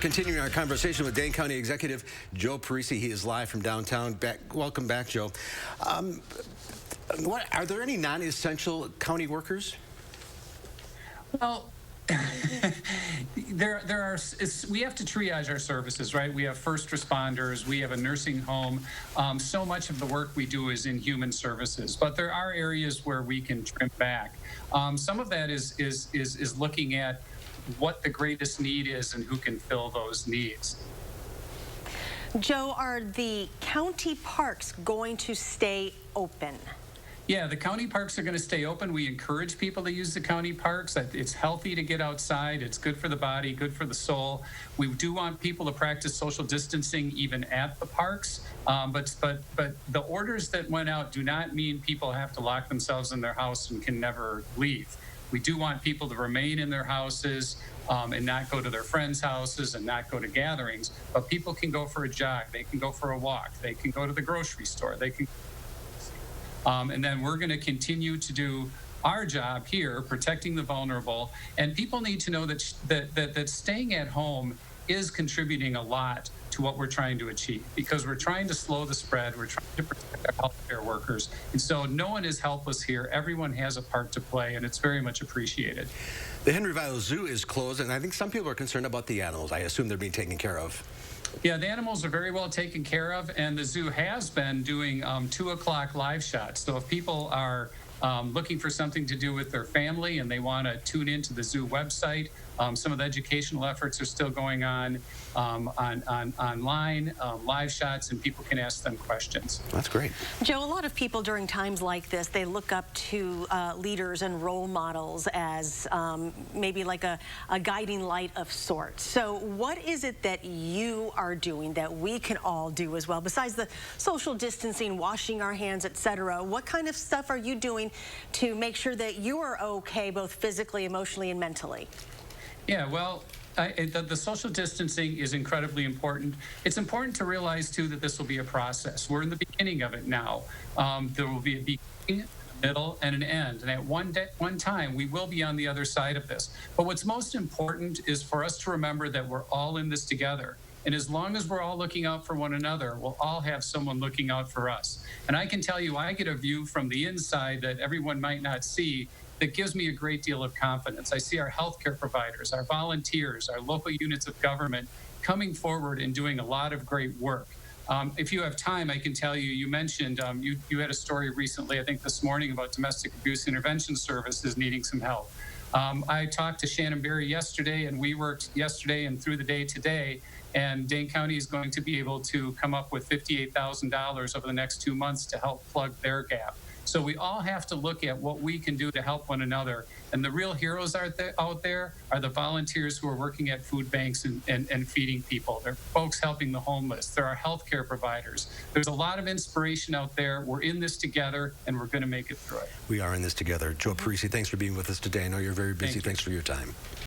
Continuing our conversation with Dane County Executive Joe Parisi. He is live from downtown. Welcome back, Joe. Are there any non-essential county workers? Well, there are. We have to triage our services, right? We have first responders. We have a nursing home. So much of the work we do is in human services, but there are areas where we can trim back. Some of that is looking at what the greatest need is and who can fill those needs. Joe, are the county parks going to stay open? Yeah, the county parks are going to stay open. We encourage people to use the county parks. It's healthy to get outside. It's good for the body, good for the soul. We do want people to practice social distancing even at the parks. But the orders that went out do not mean people have to lock themselves in their house and can never leave. We do want people to remain in their houses and not go to their friends' houses and not go to gatherings. But people can go for a jog. They can go for a walk. They can go to the grocery store. They can. And then we're going to continue to do our job here, protecting the vulnerable. And people need to know that staying at home is contributing a lot to what we're trying to achieve, because we're trying to slow the spread. We're trying to protect our healthcare workers. And so no one is helpless here. Everyone has a part to play, and it's very much appreciated. The Henryville Zoo is closed, and I think some people are concerned about the animals. I assume they're being taken care of. Yeah, the animals are very well taken care of, and the zoo has been doing 2 o'clock live shots. So if people are looking for something to do with their family and they want to tune into the zoo website, some of the educational efforts are still going on online, live shots, and people can ask them questions. That's great. Joe, a lot of people during times like this, they look up to leaders and role models as maybe like a guiding light of sorts. So what is it that you are doing that we can all do as well, besides the social distancing, washing our hands, etc.? What kind of stuff are you doing to make sure that you are okay, both physically, emotionally, and mentally? Yeah, well, the social distancing is incredibly important. It's important to realize, too, that this will be a process. We're in the beginning of it now. There will be a beginning, a middle, and an end. And at one time, we will be on the other side of this. But what's most important is for us to remember that we're all in this together. And as long as we're all looking out for one another, we'll all have someone looking out for us. And I can tell you, I get a view from the inside that everyone might not see that gives me a great deal of confidence. I see our healthcare providers, our volunteers, our local units of government coming forward and doing a lot of great work. If you have time, I can tell you, you mentioned you had a story recently, I think this morning, about domestic abuse intervention services needing some help. I talked to Shannon Berry yesterday, and we worked yesterday and through the day today, and Dane County is going to be able to come up with $58,000 over the next 2 months to help plug their gap. So we all have to look at what we can do to help one another. And the real heroes out there are the volunteers who are working at food banks and feeding people. They're folks helping the homeless. There are healthcare providers. There's a lot of inspiration out there. We're in this together, and we're going to make it through it. We are in this together. Joe Parisi, thanks for being with us today. I know you're very busy. Thanks for your time.